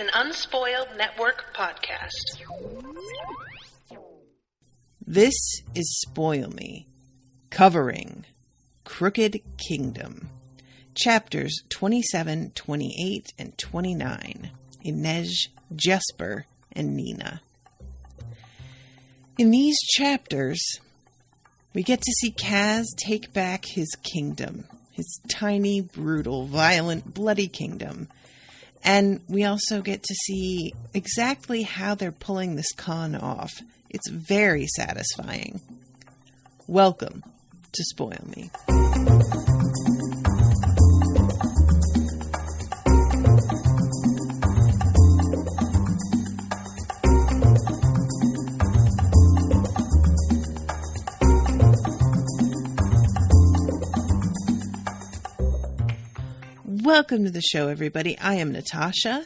an Unspoiled Network podcast. This is Spoil Me, covering Crooked Kingdom, chapters 27, 28, and 29, Inej, Jesper, and Nina. In these chapters, we get to see Kaz take back his kingdom, his tiny, brutal, violent, bloody kingdom. And we also get to see exactly how they're pulling this con off. It's very satisfying. Welcome to Spoil Me. Welcome to the show, everybody. I am Natasha.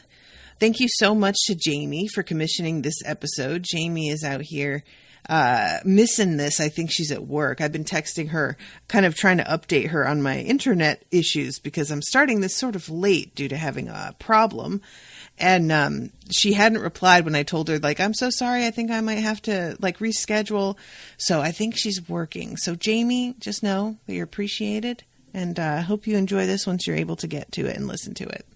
Thank you so much to Jaime for commissioning this episode. Jaime is out here missing this. I think she's at work. I've been texting her, kind of trying to update her on my internet issues because I'm starting this sort of late due to having a problem. And she hadn't replied when I told her, I'm so sorry. I think I might have to, reschedule. So I think she's working. So Jaime, just know that you're appreciated. And I hope you enjoy this once you're able to get to it and listen to it.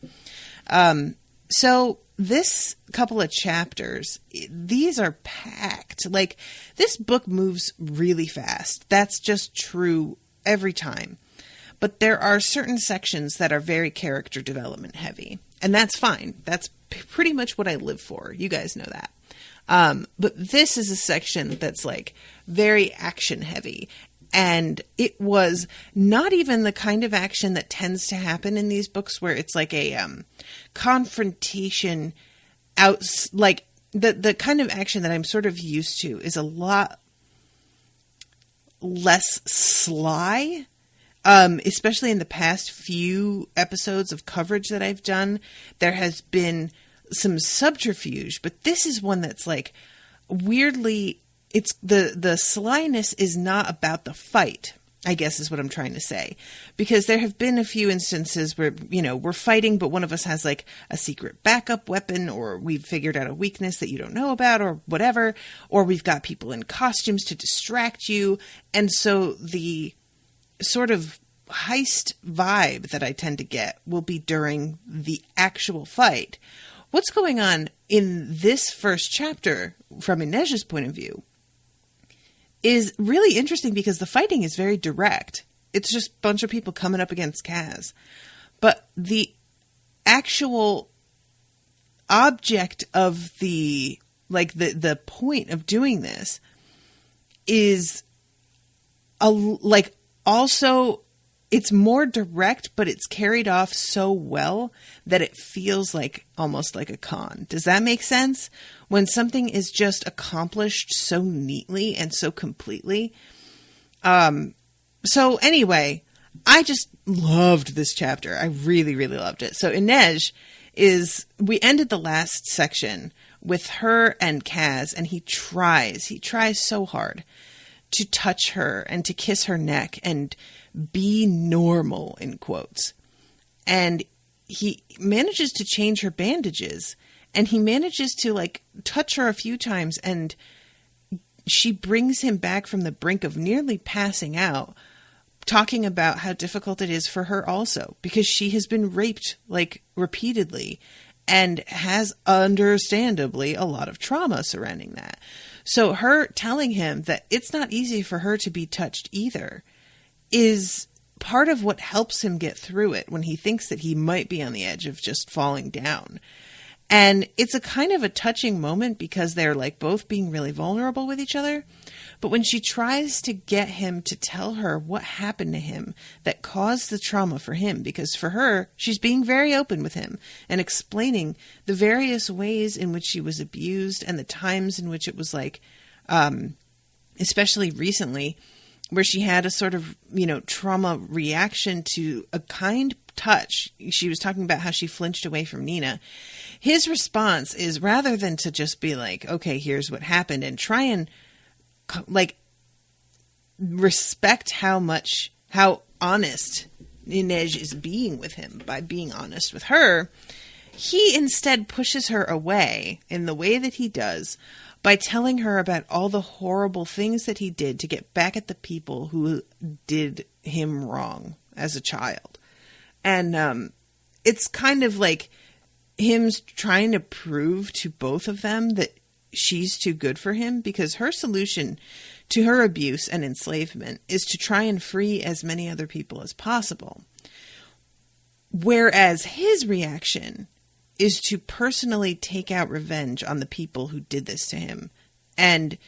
So this couple of chapters, these are packed. This book moves really fast. That's just true every time. But there are certain sections that are very character development heavy. And that's fine. That's pretty much what I live for. You guys know that. But this is a section that's very action heavy. And it was not even the kind of action that tends to happen in these books where it's a confrontation out, the kind of action that I'm sort of used to is a lot less sly, especially in the past few episodes of coverage that I've done. There has been some subterfuge, but this is one that's weirdly... It's the slyness is not about the fight, I guess is what I'm trying to say. Because there have been a few instances where, we're fighting, but one of us has a secret backup weapon, or we've figured out a weakness that you don't know about, or whatever, or we've got people in costumes to distract you. And so the sort of heist vibe that I tend to get will be during the actual fight. What's going on in this first chapter, from Inej's point of view, is really interesting because the fighting is very direct. It's just a bunch of people coming up against Kaz. But the actual object of the point of doing this is also, it's more direct, but it's carried off so well that it feels almost like a con. Does that make sense? When something is just accomplished so neatly and so completely. So anyway, I just loved this chapter. I really, really loved it. So Inej we ended the last section with her and Kaz, and he tries so hard to touch her and to kiss her neck and be normal, in quotes. And he manages to change her bandages, and he manages to touch her a few times, and she brings him back from the brink of nearly passing out, talking about how difficult it is for her also, because she has been raped repeatedly and has understandably a lot of trauma surrounding that. So her telling him that it's not easy for her to be touched either is part of what helps him get through it when he thinks that he might be on the edge of just falling down. And it's a kind of a touching moment because they're both being really vulnerable with each other. But when she tries to get him to tell her what happened to him that caused the trauma for him, because for her, she's being very open with him and explaining the various ways in which she was abused and the times in which it was especially recently, where she had a sort of, trauma reaction to a kind touch. She was talking about how she flinched away from Nina. His response is, rather than to just be okay, here's what happened, and try and respect how honest Inej is being with him by being honest with her, he instead pushes her away in the way that he does by telling her about all the horrible things that he did to get back at the people who did him wrong as a child. And it's kind of like him trying to prove to both of them that she's too good for him, because her solution to her abuse and enslavement is to try and free as many other people as possible. Whereas his reaction is to personally take out revenge on the people who did this to him. And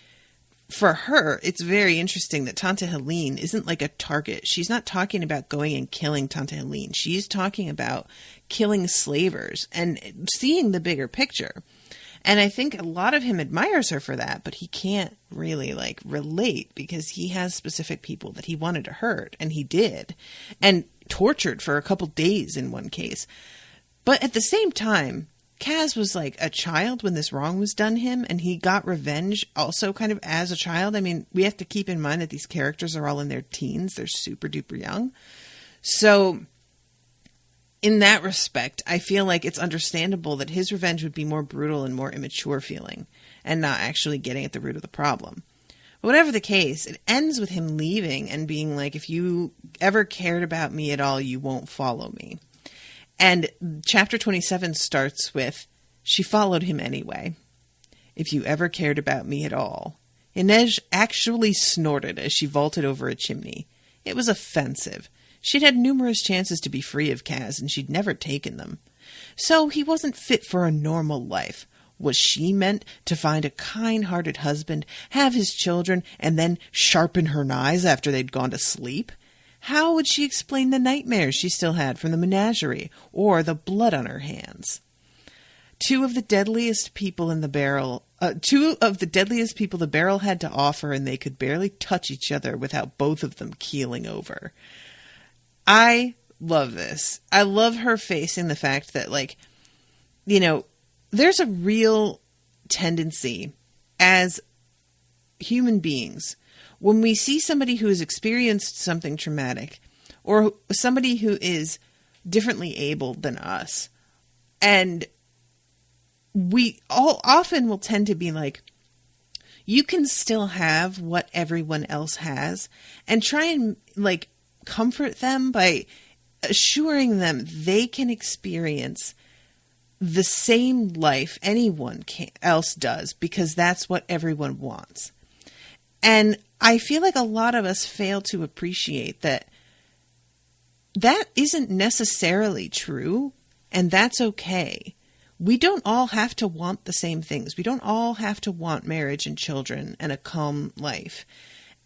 for her, it's very interesting that Tante Helene isn't like a target. She's not talking about going and killing Tante Helene. She's talking about killing slavers and seeing the bigger picture. And I think a lot of him admires her for that, but he can't really like relate because he has specific people that he wanted to hurt, and he did, and tortured for a couple days in one case. But at the same time, Kaz was like a child when this wrong was done him, and he got revenge also kind of as a child. I mean, we have to keep in mind that these characters are all in their teens. They're super duper young. So in that respect, I feel like it's understandable that his revenge would be more brutal and more immature feeling and not actually getting at the root of the problem. But whatever the case, it ends with him leaving and being like, if you ever cared about me at all, you won't follow me. And chapter 27 starts with, she followed him anyway. If you ever cared about me at all. Inej actually snorted as she vaulted over a chimney. It was offensive. She'd had numerous chances to be free of Kaz, and she'd never taken them. So he wasn't fit for a normal life. Was she meant to find a kind-hearted husband, have his children, and then sharpen her knives after they'd gone to sleep? How would she explain the nightmares she still had from the menagerie, or the blood on her hands? Two of the deadliest people the barrel had to offer, and they could barely touch each other without both of them keeling over. I love this. I love her facing the fact that, like, you know, there's a real tendency as human beings, when we see somebody who has experienced something traumatic, or somebody who is differently abled than us, and we all often will tend to be like, you can still have what everyone else has, and try and like comfort them by assuring them they can experience the same life anyone else does, because that's what everyone wants. And I feel like a lot of us fail to appreciate that that isn't necessarily true, and that's okay. We don't all have to want the same things. We don't all have to want marriage and children and a calm life.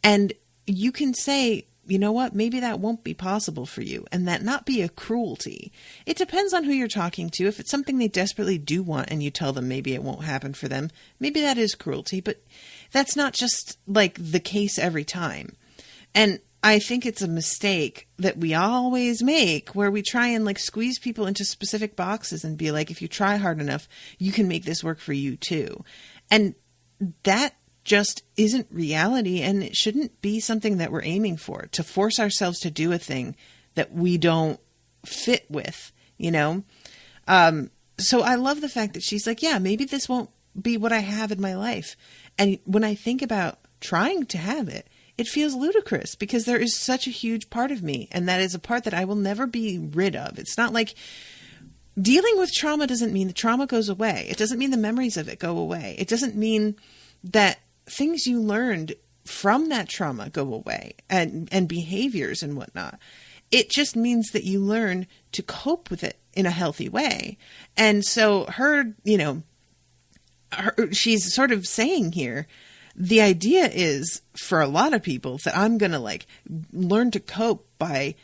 And you can say, you know what, maybe that won't be possible for you, and that not be a cruelty. It depends on who you're talking to. If it's something they desperately do want and you tell them maybe it won't happen for them, maybe that is cruelty, but that's not just like the case every time. And I think it's a mistake that we always make, where we try and like squeeze people into specific boxes and be like, if you try hard enough, you can make this work for you too. And that just isn't reality, and it shouldn't be something that we're aiming for, to force ourselves to do a thing that we don't fit with, you know? So I love the fact that she's like, yeah, maybe this won't be what I have in my life. And when I think about trying to have it, it feels ludicrous, because there is such a huge part of me, and that is a part that I will never be rid of. It's not like dealing with trauma doesn't mean the trauma goes away. It doesn't mean the memories of it go away. It doesn't mean that things you learned from that trauma go away, and behaviors and whatnot. It just means that you learn to cope with it in a healthy way. And so she's sort of saying here, the idea is for a lot of people that I'm going to like learn to cope by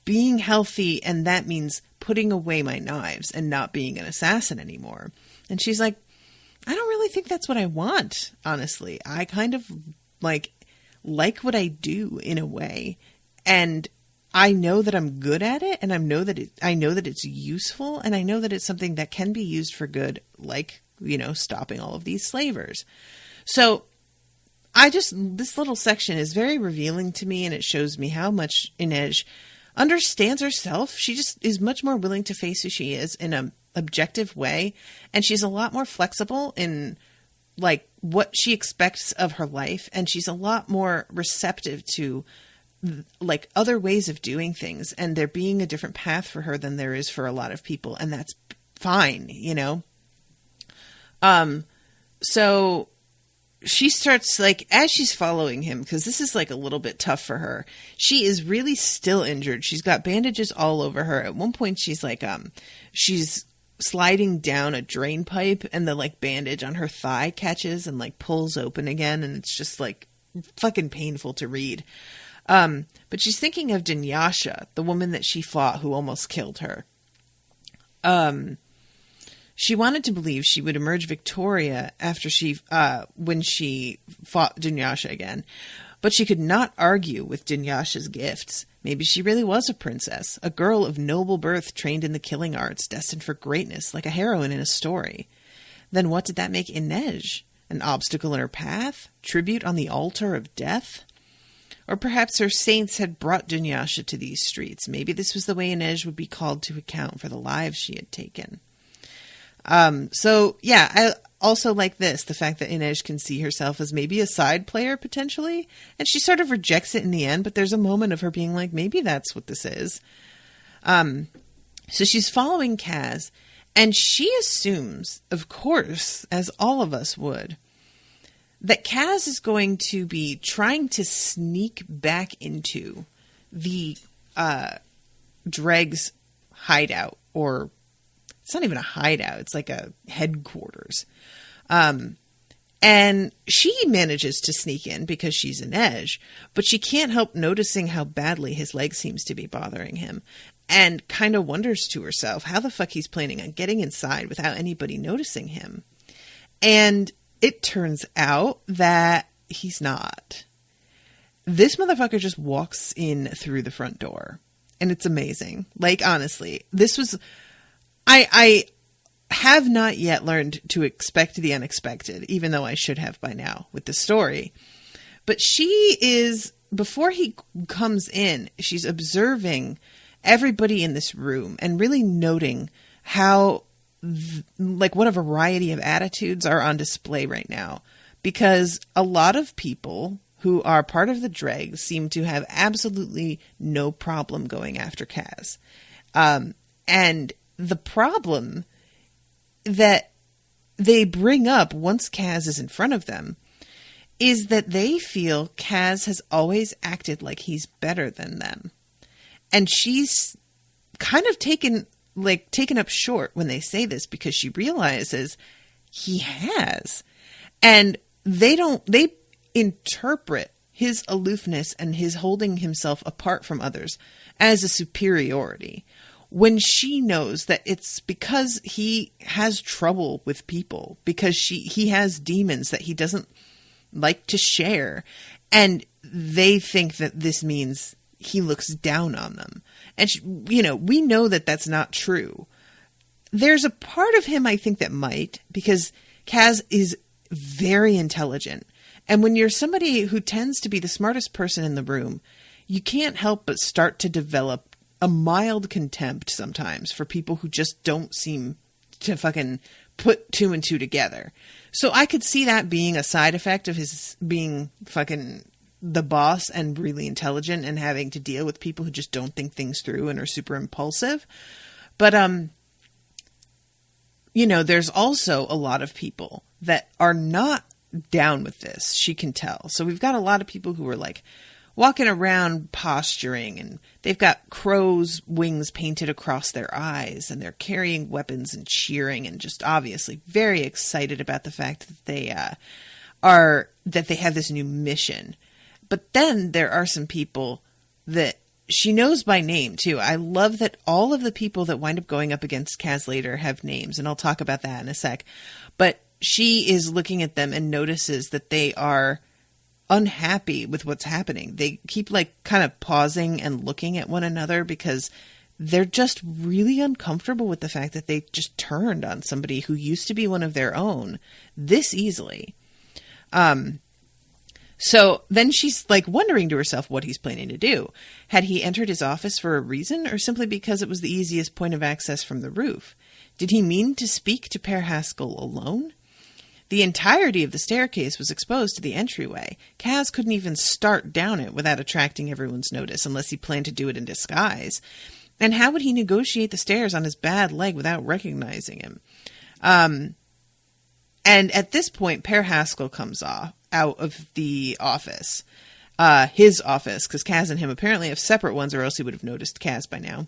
being healthy. And that means putting away my knives and not being an assassin anymore. And she's like, I don't really think that's what I want, honestly. I kind of like what I do in a way, and I know that I'm good at it, and I know that it's useful, and I know that it's something that can be used for good, like, you know, stopping all of these slavers. So this little section is very revealing to me, and it shows me how much Inej understands herself. She just is much more willing to face who she is in a objective way. And she's a lot more flexible in like what she expects of her life. And she's a lot more receptive to like other ways of doing things, and there being a different path for her than there is for a lot of people. And that's fine, you know? So she starts like, as she's following him, because this is like a little bit tough for her. She is really still injured. She's got bandages all over her. At one point she's like, she's sliding down a drain pipe, and the like bandage on her thigh catches and like pulls open again. And it's just like fucking painful to read. But she's thinking of Dunyasha, the woman that she fought who almost killed her. She wanted to believe she would emerge victorious after when she fought Dunyasha again, but she could not argue with Dunyasha's gifts. Maybe she really was a princess, a girl of noble birth trained in the killing arts, destined for greatness, like a heroine in a story. Then what did that make Inej? An obstacle in her path? Tribute on the altar of death? Or perhaps her saints had brought Dunyasha to these streets. Maybe this was the way Inej would be called to account for the lives she had taken. So yeah, I also like this, the fact that Inej can see herself as maybe a side player potentially, and she sort of rejects it in the end, but there's a moment of her being like, maybe that's what this is. So she's following Kaz, and she assumes, of course, as all of us would, that Kaz is going to be trying to sneak back into the Dregs hideout, or it's not even a hideout. It's like a headquarters. And she manages to sneak in because she's an edge, but she can't help noticing how badly his leg seems to be bothering him, and kind of wonders to herself how the fuck he's planning on getting inside without anybody noticing him. And it turns out that he's not. This motherfucker just walks in through the front door, and it's amazing. Like, honestly, this was... I have not yet learned to expect the unexpected, even though I should have by now with the story. But she is, before he comes in, she's observing everybody in this room and really noting how, like, what a variety of attitudes are on display right now. Because a lot of people who are part of the Dregs seem to have absolutely no problem going after Kaz. And the problem that they bring up once Kaz is in front of them is that they feel Kaz has always acted like he's better than them. And she's kind of taken up short when they say this, because she realizes he has. And they interpret his aloofness and his holding himself apart from others as a superiority, when she knows that it's because he has trouble with people, because he has demons that he doesn't like to share, and they think that this means he looks down on them. And we know that that's not true. There's a part of him, I think, that might, because Kaz is very intelligent, and when you're somebody who tends to be the smartest person in the room, you can't help but start to develop a mild contempt sometimes for people who just don't seem to fucking put two and two together. So I could see that being a side effect of his being fucking the boss and really intelligent and having to deal with people who just don't think things through and are super impulsive. But, there's also a lot of people that are not down with this. She can tell. So we've got a lot of people who are like walking around posturing, and they've got crow's wings painted across their eyes, and they're carrying weapons and cheering, and just obviously very excited about the fact that they have this new mission. But then there are some people that she knows by name too. I love that all of the people that wind up going up against Kaz later have names, and I'll talk about that in a sec. But she is looking at them and notices that they are unhappy with what's happening. They keep kind of pausing and looking at one another because they're just really uncomfortable with the fact that they just turned on somebody who used to be one of their own this easily. So then she's like wondering to herself what he's planning to do. Had he entered his office for a reason, or simply because it was the easiest point of access from the roof? Did he mean to speak to Per Haskell alone? The entirety of the staircase was exposed to the entryway. Kaz couldn't even start down it without attracting everyone's notice, unless he planned to do it in disguise. And how would he negotiate the stairs on his bad leg without recognizing him? And at this point, Per Haskell comes out of the office. His office, because Kaz and him apparently have separate ones, or else he would have noticed Kaz by now.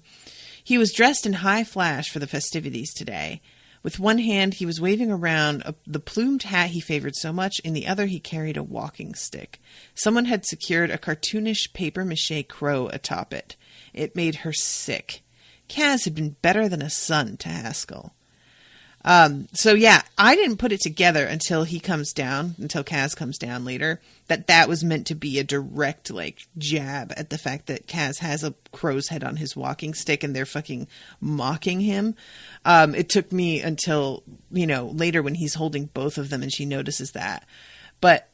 He was dressed in high flash for the festivities today. With one hand, he was waving around the plumed hat he favored so much. In the other, he carried a walking stick. Someone had secured a cartoonish papier-mâché crow atop it. It made her sick. Kaz had been better than a son to Haskell. So yeah, I didn't put it together until Kaz comes down later, that was meant to be a direct, like, jab at the fact that Kaz has a crow's head on his walking stick and they're fucking mocking him. It took me until, later when he's holding both of them and she notices that. But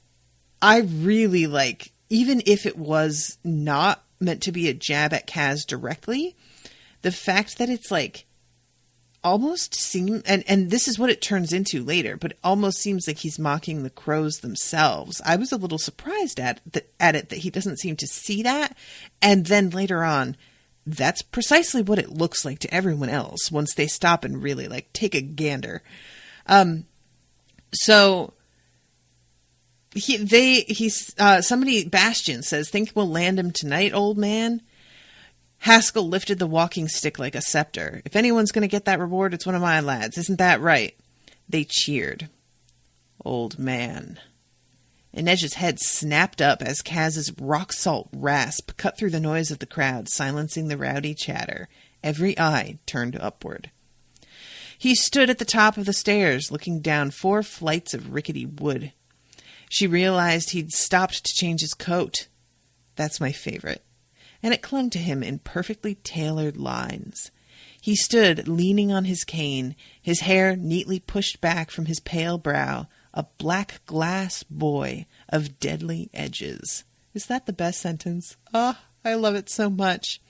I really like, even if it was not meant to be a jab at Kaz directly, the fact that it's like, almost seem, and this is what it turns into later, but it almost seems like he's mocking the crows themselves. I was a little surprised at it that he doesn't seem to see that. And then later on, that's precisely what it looks like to everyone else once they stop and really like take a gander. So Bastian says, "Think we'll land him tonight, old man?" Haskell lifted the walking stick like a scepter. "If anyone's going to get that reward, it's one of my lads. Isn't that right?" They cheered. "Old man." Inej's head snapped up as Kaz's rock-salt rasp cut through the noise of the crowd, silencing the rowdy chatter. Every eye turned upward. He stood at the top of the stairs, looking down 4 flights of rickety wood. She realized he'd stopped to change his coat. That's my favorite. And it clung to him in perfectly tailored lines. He stood leaning on his cane, his hair neatly pushed back from his pale brow, a black glass boy of deadly edges. Is that the best sentence? Oh, I love it so much.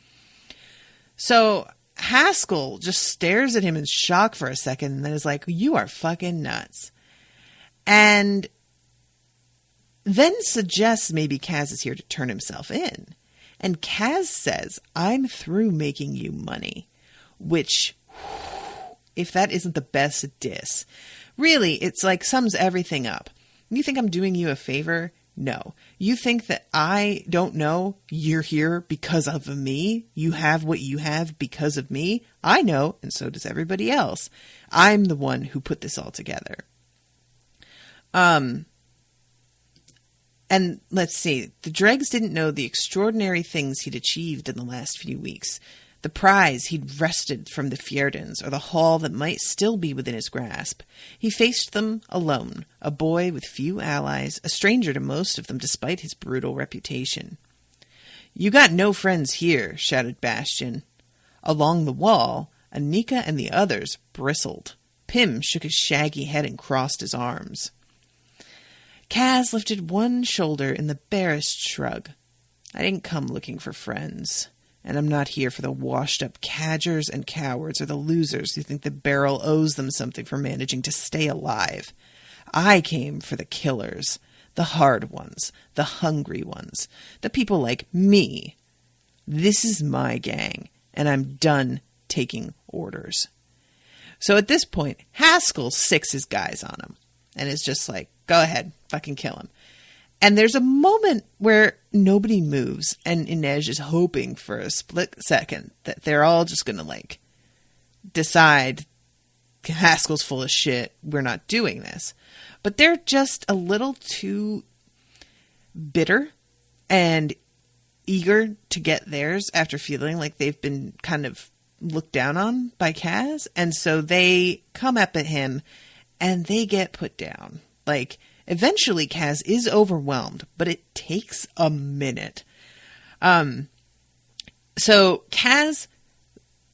So Haskell just stares at him in shock for a second and then is like, "You are fucking nuts." And then suggests maybe Kaz is here to turn himself in. And Kaz says, "I'm through making you money," which, if that isn't the best diss, really, it's like sums everything up. You think I'm doing you a favor? No. You think that I don't know you're here because of me? You have what you have because of me? I know, and so does everybody else. I'm the one who put this all together. And let's see, the Dregs didn't know the extraordinary things he'd achieved in the last few weeks. The prize he'd wrested from the Fjerdans, or the haul that might still be within his grasp. He faced them alone, a boy with few allies, a stranger to most of them despite his brutal reputation. "You got no friends here," shouted Bastian. Along the wall, Anika and the others bristled. Pym shook his shaggy head and crossed his arms. Kaz lifted one shoulder in the barest shrug. "I didn't come looking for friends, and I'm not here for the washed-up cadgers and cowards or the losers who think the barrel owes them something for managing to stay alive. I came for the killers, the hard ones, the hungry ones, the people like me. This is my gang, and I'm done taking orders." So at this point, Haskell sicks his guys on him, and is just like, "Go ahead, fucking kill him." And there's a moment where nobody moves, and Inej is hoping for a split second that they're all just going to, like, decide Haskell's full of shit, we're not doing this. But they're just a little too bitter and eager to get theirs after feeling like they've been kind of looked down on by Kaz. And so they come up at him, and they get put down. Like, eventually Kaz is overwhelmed, but it takes a minute. So Kaz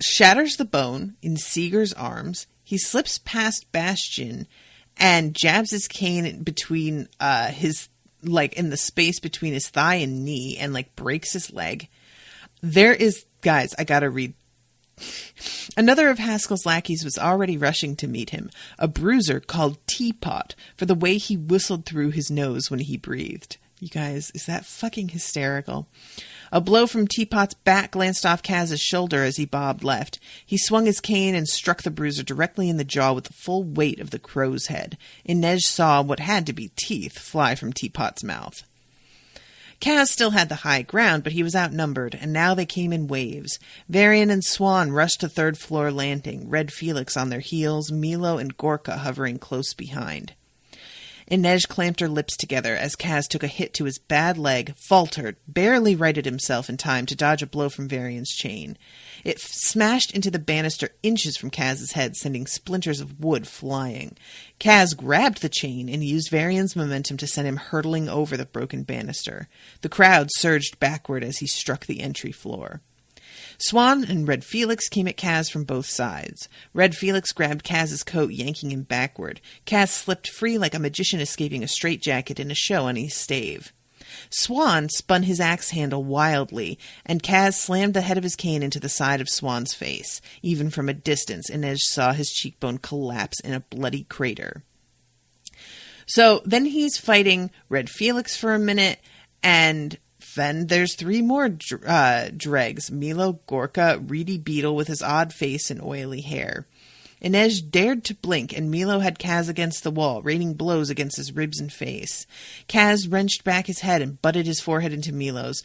shatters the bone in Seeger's arms. He slips past Bastian and jabs his cane between his like in the space between his thigh and knee and like breaks his leg. There is, guys, I gotta read. Another of Haskell's lackeys was already rushing to meet him, a bruiser called Teapot for the way he whistled through his nose when he breathed. You guys, is that fucking hysterical? A blow from Teapot's back glanced off Kaz's shoulder as he bobbed left. He swung his cane and struck the bruiser directly in the jaw with the full weight of the crow's head. Inej saw what had to be teeth fly from Teapot's mouth. Kaz still had the high ground, but he was outnumbered, and now they came in waves. Varian and Swan rushed to third-floor landing, Red Felix on their heels, Milo and Gorka hovering close behind. Inej clamped her lips together as Kaz took a hit to his bad leg, faltered, barely righted himself in time to dodge a blow from Varian's chain. It smashed into the banister inches from Kaz's head, sending splinters of wood flying. Kaz grabbed the chain and used Varian's momentum to send him hurtling over the broken banister. The crowd surged backward as he struck the entry floor. Swan and Red Felix came at Kaz from both sides. Red Felix grabbed Kaz's coat, yanking him backward. Kaz slipped free like a magician escaping a straitjacket in a show on his stave. Swan spun his axe handle wildly, and Kaz slammed the head of his cane into the side of Swan's face. Even from a distance, Inej saw his cheekbone collapse in a bloody crater. So then he's fighting Red Felix for a minute, and then there's three more dregs. Milo, Gorka, Reedy Beetle with his odd face and oily hair. Inej dared to blink, and Milo had Kaz against the wall, raining blows against his ribs and face. Kaz wrenched back his head and butted his forehead into Milo's,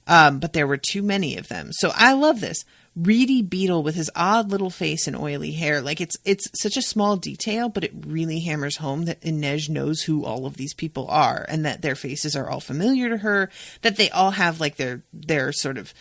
but there were too many of them. So I love this. Reedy Beetle with his odd little face and oily hair. Like, it's such a small detail, but it really hammers home that Inej knows who all of these people are, and that their faces are all familiar to her, that they all have, like, their sort of,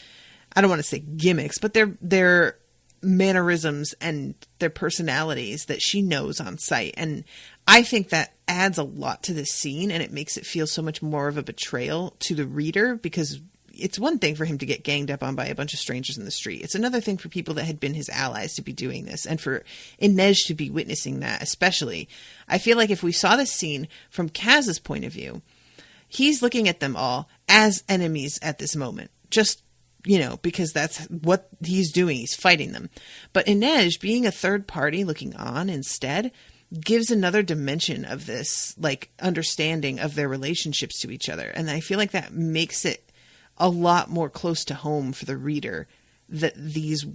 I don't want to say gimmicks, but their mannerisms and their personalities that she knows on sight. And I think that adds a lot to this scene, and it makes it feel so much more of a betrayal to the reader, because it's one thing for him to get ganged up on by a bunch of strangers in the street. It's another thing for people that had been his allies to be doing this, and for Inej to be witnessing that especially. I feel like if we saw this scene from Kaz's point of view, he's looking at them all as enemies at this moment. Just, because that's what he's doing. He's fighting them. But Inej, being a third party looking on instead, gives another dimension of this, like, understanding of their relationships to each other. And I feel like that makes it a lot more close to home for the reader, that these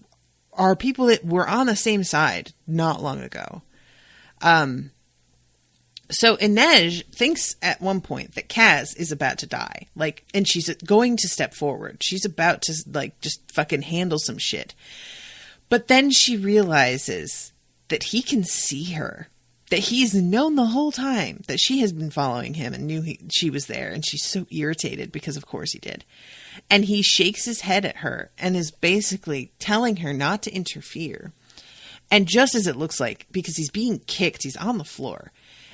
are people that were on the same side not long ago. So Inej thinks at one point that Kaz is about to die, and she's going to step forward. She's about to, just fucking handle some shit. But then she realizes that he can see her, that he's known the whole time that she has been following him and knew she was there. And she's so irritated because, of course, he did. And he shakes his head at her and is basically telling her not to interfere. And just as it looks like, because he's being kicked, he's on the floor,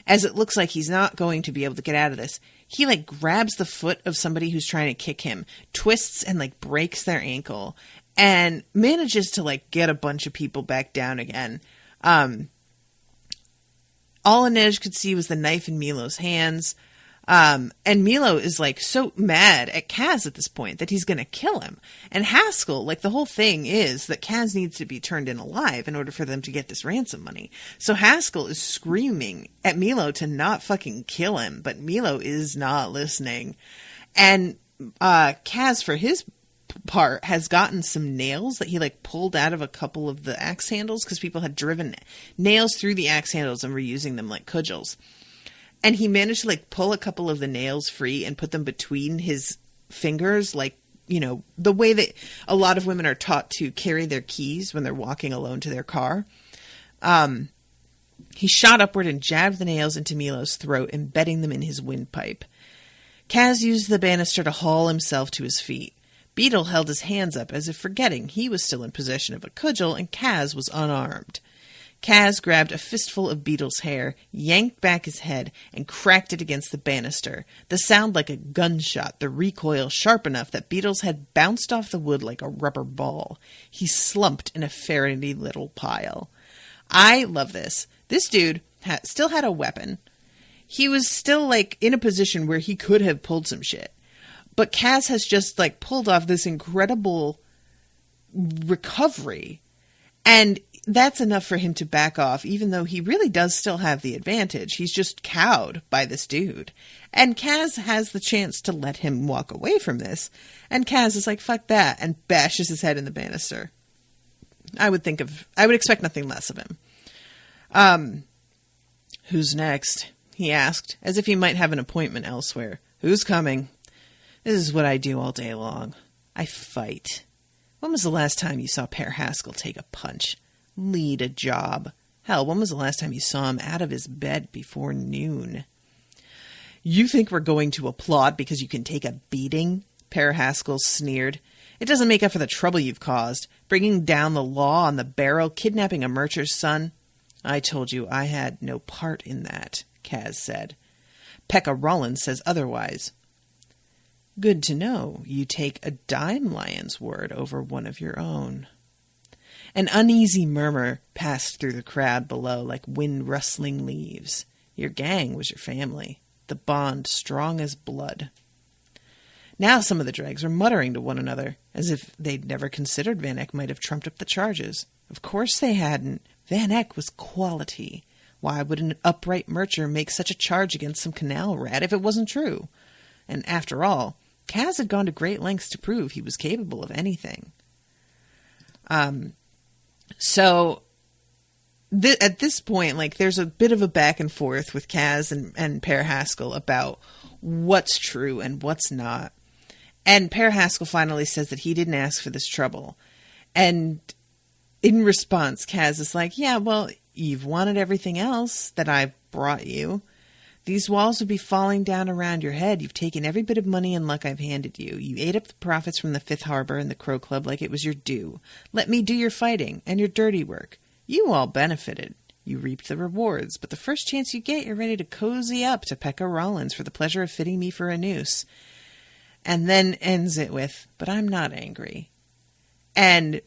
as it looks like he's not going to be able to get out of this, he grabs the foot of somebody who's trying to kick him, twists and breaks their ankle, and manages to get a bunch of people back down again. All Inej could see was the knife in Milo's hands. And Milo is so mad at Kaz at this point that he's going to kill him. And Haskell, the whole thing is that Kaz needs to be turned in alive in order for them to get this ransom money. So Haskell is screaming at Milo to not fucking kill him, but Milo is not listening. And Kaz, for his part, has gotten some nails that he pulled out of a couple of the axe handles, because people had driven nails through the axe handles and were using them like cudgels. And he managed to pull a couple of the nails free and put them between his fingers, the way that a lot of women are taught to carry their keys when they're walking alone to their car. He shot upward and jabbed the nails into Milo's throat, embedding them in his windpipe. Kaz used the banister to haul himself to his feet. Beetle held his hands up as if forgetting he was still in possession of a cudgel and Kaz was unarmed. Kaz grabbed a fistful of Beetle's hair, yanked back his head, and cracked it against the banister. The sound like a gunshot, the recoil sharp enough that Beetle's head bounced off the wood like a rubber ball. He slumped in a ferrety little pile. I love this. This dude still had a weapon. he was still, like, in a position where he could have pulled some shit. But Kaz has just, like, pulled off this incredible recovery. And that's enough for him to back off, even though he really does still have the advantage. He's just cowed by this dude. And Kaz has the chance to let him walk away from this. And Kaz is like, fuck that, and bashes his head in the banister. I would expect nothing less of him. Who's next? He asked, as if he might have an appointment elsewhere. Who's coming? This is what I do all day long. I fight. When was the last time you saw Per Haskell take a punch? Lead a job? Hell, when was the last time you saw him out of his bed before noon? You think we're going to applaud because you can take a beating? Per Haskell sneered. It doesn't make up for the trouble you've caused. Bringing down the law on the barrel, kidnapping a mercher's son. I told you I had no part in that, Kaz said. Pekka Rollins says otherwise. Good to know you take a dime lion's word over one of your own. An uneasy murmur passed through the crowd below like wind rustling leaves. Your gang was your family, the bond strong as blood. Now some of the dregs were muttering to one another, as if they'd never considered Van Eck might have trumped up the charges. Of course they hadn't. Van Eck was quality. Why would an upright mercher make such a charge against some canal rat if it wasn't true? And after all, Kaz had gone to great lengths to prove he was capable of anything. So at this point, like, there's a bit of a back and forth with Kaz and Per Haskell about what's true and what's not. And Per Haskell finally says that he didn't ask for this trouble. And in response, Kaz is like, yeah, well, you've wanted everything else that I've brought you. These walls would be falling down around your head. You've taken every bit of money and luck I've handed you. You ate up the profits from the Fifth Harbor and the Crow Club like it was your due. Let me do your fighting and your dirty work. You all benefited. You reaped the rewards, but the first chance you get, you're ready to cozy up to Pekka Rollins for the pleasure of fitting me for a noose. And then ends it with, but I'm not angry. And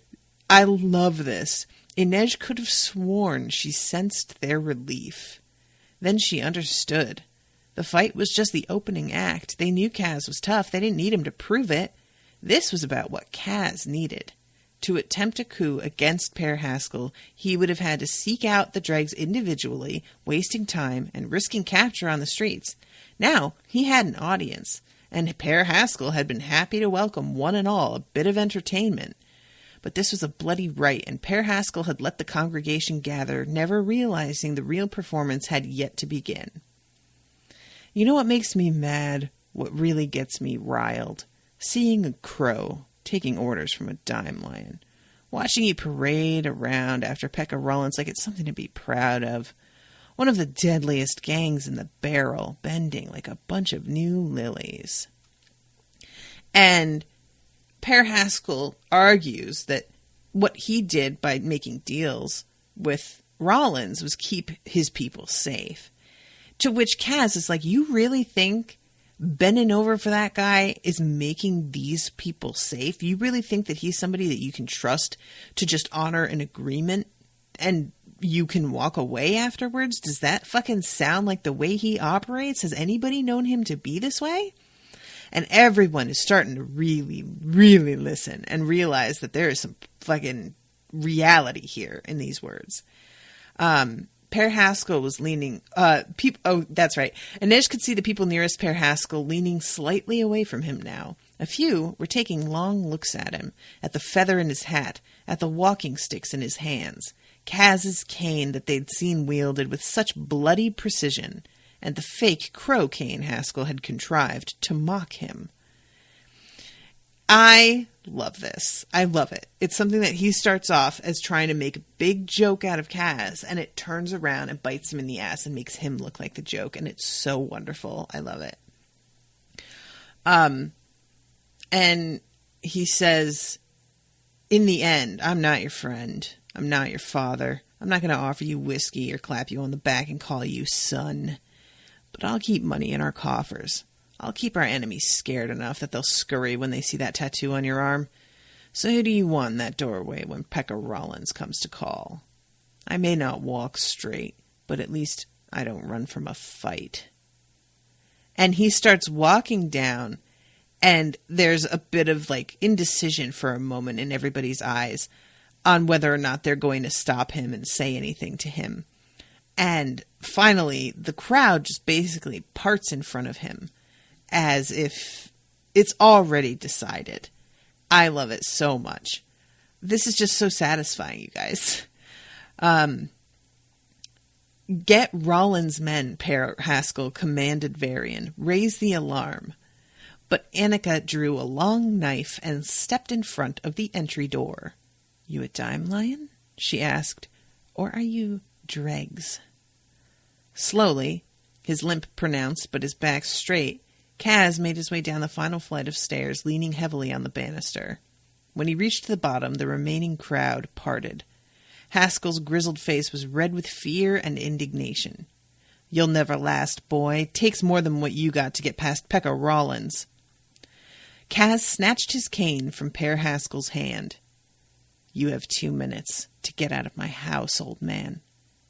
I love this. Inej could have sworn she sensed their relief. Then she understood. The fight was just the opening act. They knew Kaz was tough. They didn't need him to prove it. This was about what Kaz needed. To attempt a coup against Per Haskell, he would have had to seek out the dregs individually, wasting time and risking capture on the streets. Now, he had an audience, and Per Haskell had been happy to welcome one and all a bit of entertainment. But this was a bloody rite, and Per Haskell had let the congregation gather, never realizing the real performance had yet to begin. You know what makes me mad? What really gets me riled? Seeing a crow taking orders from a dime lion. Watching you parade around after Pekka Rollins like it's something to be proud of. One of the deadliest gangs in the barrel, bending like a bunch of new lilies. And Per Haskell argues that what he did by making deals with Rollins was keep his people safe. To which Kaz is like, you really think bending over for that guy is making these people safe? You really think that he's somebody that you can trust to just honor an agreement and you can walk away afterwards? Does that fucking sound like the way he operates? Has anybody known him to be this way? And everyone is starting to really, really listen and realize that there is some fucking reality here in these words. Per Haskell was leaning, that's right. Inej could see the people nearest Per Haskell leaning slightly away from him now. A few were taking long looks at him, at the feather in his hat, at the walking sticks in his hands, Kaz's cane that they'd seen wielded with such bloody precision, and the fake crow cane Haskell had contrived to mock him. I love this. I love it. It's something that he starts off as trying to make a big joke out of Kaz, and it turns around and bites him in the ass and makes him look like the joke, and it's so wonderful. I love it. And he says, in the end, I'm not your friend. I'm not your father. I'm not going to offer you whiskey or clap you on the back and call you son. But I'll keep money in our coffers. I'll keep our enemies scared enough that they'll scurry when they see that tattoo on your arm. So who do you want in that doorway when Pekka Rollins comes to call? I may not walk straight, but at least I don't run from a fight. And he starts walking down, and there's a bit of like indecision for a moment in everybody's eyes on whether or not they're going to stop him and say anything to him. And finally, the crowd just basically parts in front of him as if it's already decided. I love it so much. This is just so satisfying, you guys. Get Rollins' men, Per Haskell commanded Varian. Raise the alarm. But Annika drew a long knife and stepped in front of the entry door. You a dime lion? She asked. Or are you Dregs? Slowly, his limp pronounced but his back straight, Kaz made his way down the final flight of stairs, leaning heavily on the banister. When he reached the bottom, the remaining crowd parted. Haskell's grizzled face was red with fear and indignation. You'll never last, boy. Takes more than what you got to get past Pekka Rollins. Kaz snatched his cane from Per Haskell's hand. You have 2 minutes to get out of my house, old man.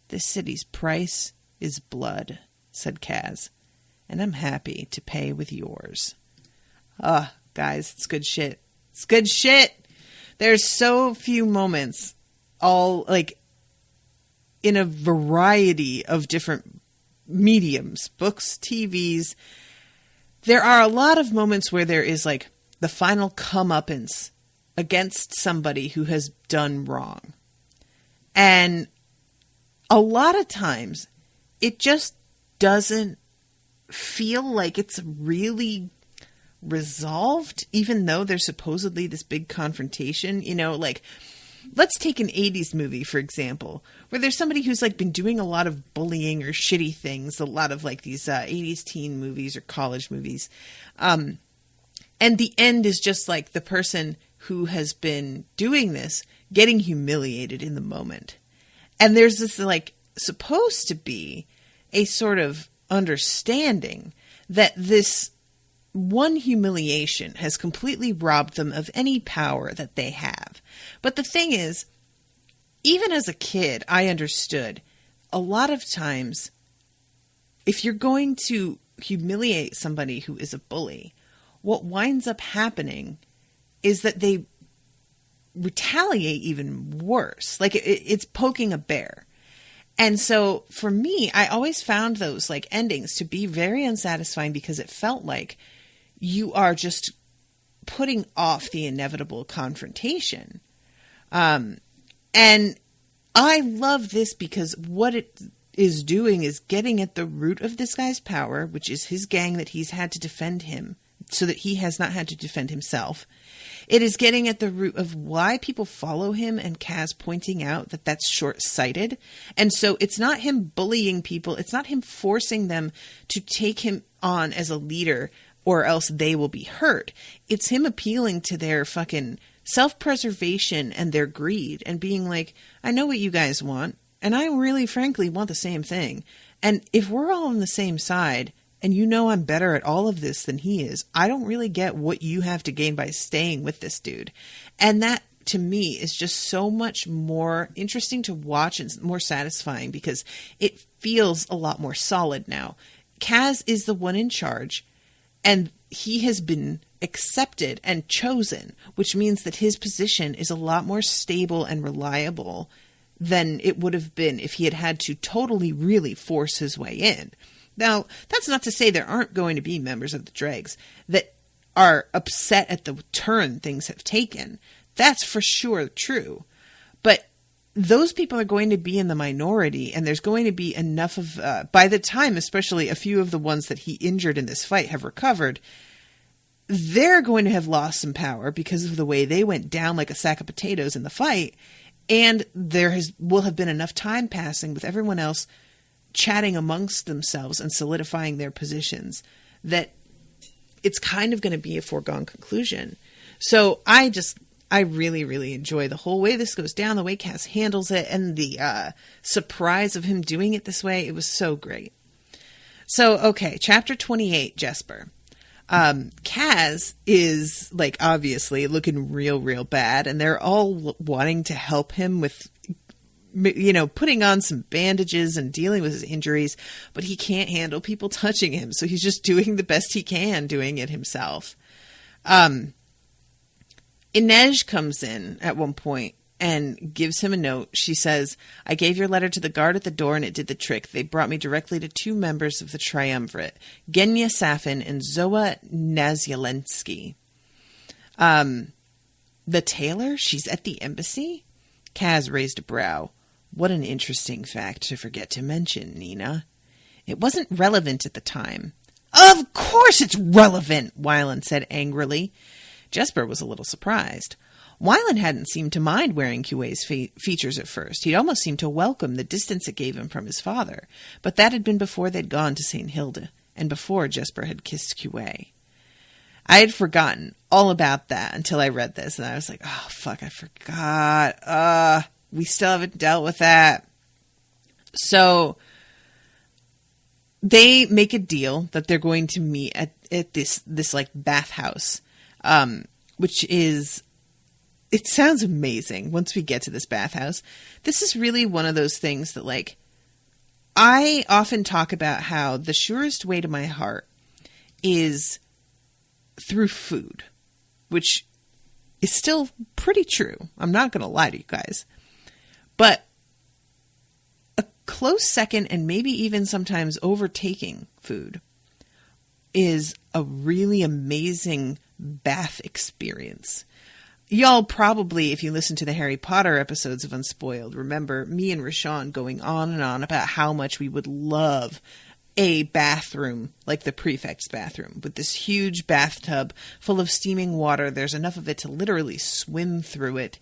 This city's price is blood, said Kaz, and I'm happy to pay with yours. Guys, it's good shit. It's good shit. There's so few moments, all like in a variety of different mediums, books, TVs. There are a lot of moments where there is like the final comeuppance against somebody who has done wrong. And a lot of times it just doesn't feel like it's really resolved, even though there's supposedly this big confrontation. You know, like, let's take an 80s movie, for example, where there's somebody who's like been doing a lot of bullying or shitty things, a lot of like these 80s teen movies or college movies. And the end is just like the person who has been doing this getting humiliated in the moment. And there's this like supposed to be a sort of understanding that this one humiliation has completely robbed them of any power that they have. But the thing is, even as a kid, I understood a lot of times if you're going to humiliate somebody who is a bully, what winds up happening is that they retaliate even worse. Like it's poking a bear. And so for me, I always found those like endings to be very unsatisfying because it felt like you are just putting off the inevitable confrontation. And I love this because what it is doing is getting at the root of this guy's power, which is his gang that he's had to defend him so that he has not had to defend himself. It is getting at the root of why people follow him, and Kaz pointing out that that's short-sighted. And so it's not him bullying people. It's not him forcing them to take him on as a leader or else they will be hurt. It's him appealing to their fucking self-preservation and their greed and being like, I know what you guys want, and I really, frankly, want the same thing. And if we're all on the same side, and you know I'm better at all of this than he is, I don't really get what you have to gain by staying with this dude. And that, to me, is just so much more interesting to watch and more satisfying because it feels a lot more solid now. Kaz is the one in charge, and he has been accepted and chosen, which means that his position is a lot more stable and reliable than it would have been if he had had to totally really force his way in. Now, that's not to say there aren't going to be members of the Dregs that are upset at the turn things have taken. That's for sure true. But those people are going to be in the minority, and there's going to be enough of, by the time, especially a few of the ones that he injured in this fight have recovered, they're going to have lost some power because of the way they went down like a sack of potatoes in the fight. And will have been enough time passing with everyone else chatting amongst themselves and solidifying their positions that it's kind of going to be a foregone conclusion. So I really, really enjoy the whole way this goes down, the way Kaz handles it, and the surprise of him doing it this way. It was so great. So, okay, chapter 28, Jesper. Kaz is, like, obviously looking real, real bad, and they're all wanting to help him with putting on some bandages and dealing with his injuries, but he can't handle people touching him. So he's just doing the best he can, doing it himself. Inej comes in at one point and gives him a note. She says, "I gave your letter to the guard at the door and it did the trick. They brought me directly to 2 members of the triumvirate, Genya Safin and Zoa Nazyalensky." The tailor? She's at the embassy? Kaz raised a brow. "What an interesting fact to forget to mention, Nina. It wasn't relevant at the time." "Of course it's relevant," Wylan said angrily. Jesper was a little surprised. Wylan hadn't seemed to mind wearing Kue's features at first. He'd almost seemed to welcome the distance it gave him from his father. But that had been before they'd gone to St. Hilda, and before Jesper had kissed Kue. I had forgotten all about that until I read this, and I was like, oh, fuck, I forgot. We still haven't dealt with that. So they make a deal that they're going to meet at this like bathhouse, which is... It sounds amazing once we get to this bathhouse. This is really one of those things that, like, I often talk about how the surest way to my heart is through food, which is still pretty true. I'm not going to lie to you guys. But a close second, and maybe even sometimes overtaking food, is a really amazing bath experience. Y'all probably, if you listen to the Harry Potter episodes of Unspoiled, remember me and Rashawn going on and on about how much we would love a bathroom like the prefect's bathroom with this huge bathtub full of steaming water. There's enough of it to literally swim through it.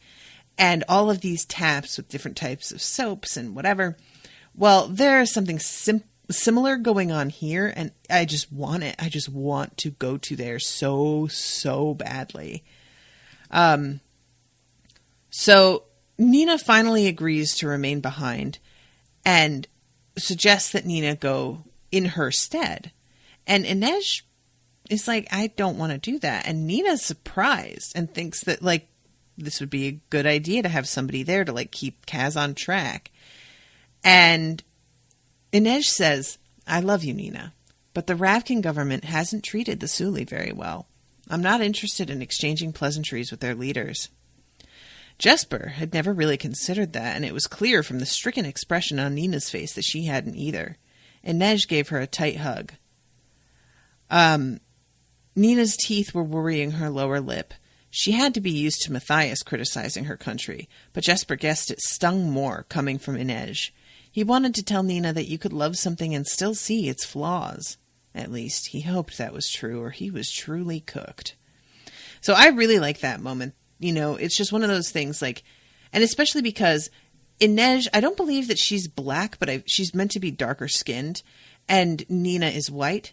And all of these taps with different types of soaps and whatever. Well, there's something similar going on here, and I just want it. I just want to go to there so badly. So Nina finally agrees to remain behind and suggests that Nina go in her stead. And Inej is like, I don't want to do that. And Nina's surprised and thinks that, like, this would be a good idea to have somebody there to, like, keep Kaz on track. And Inej says, "I love you, Nina, but the Ravkin government hasn't treated the Suli very well. I'm not interested in exchanging pleasantries with their leaders." Jesper had never really considered that, and it was clear from the stricken expression on Nina's face that she hadn't either. Inej gave her a tight hug. Nina's teeth were worrying her lower lip. She had to be used to Matthias criticizing her country, but Jesper guessed it stung more coming from Inej. He wanted to tell Nina that you could love something and still see its flaws. At least, he hoped that was true, or he was truly cooked. So I really like that moment. You know, it's just one of those things, like, and especially because Inej, I don't believe that she's black, but she's meant to be darker skinned, and Nina is white.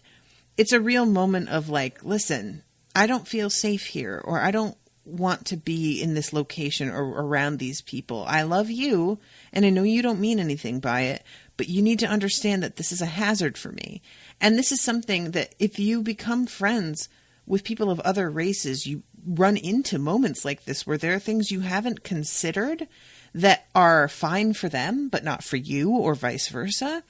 It's a real moment of, like, listen, I don't feel safe here, or I don't want to be in this location or around these people. I love you, and I know you don't mean anything by it, but you need to understand that this is a hazard for me. And this is something that if you become friends with people of other races, you run into moments like this where there are things you haven't considered that are fine for them, but not for you, or vice versa.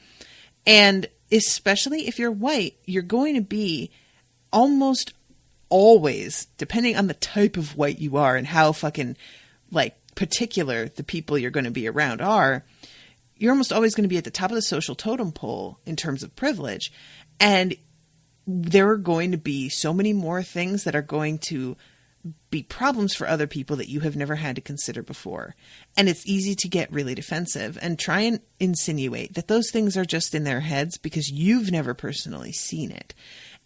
And especially if you're white, you're going to be almost always, depending on the type of white you are and how fucking, like, particular the people you're going to be around are, you're almost always going to be at the top of the social totem pole in terms of privilege. And there are going to be so many more things that are going to be problems for other people that you have never had to consider before. And it's easy to get really defensive and try and insinuate that those things are just in their heads because you've never personally seen it.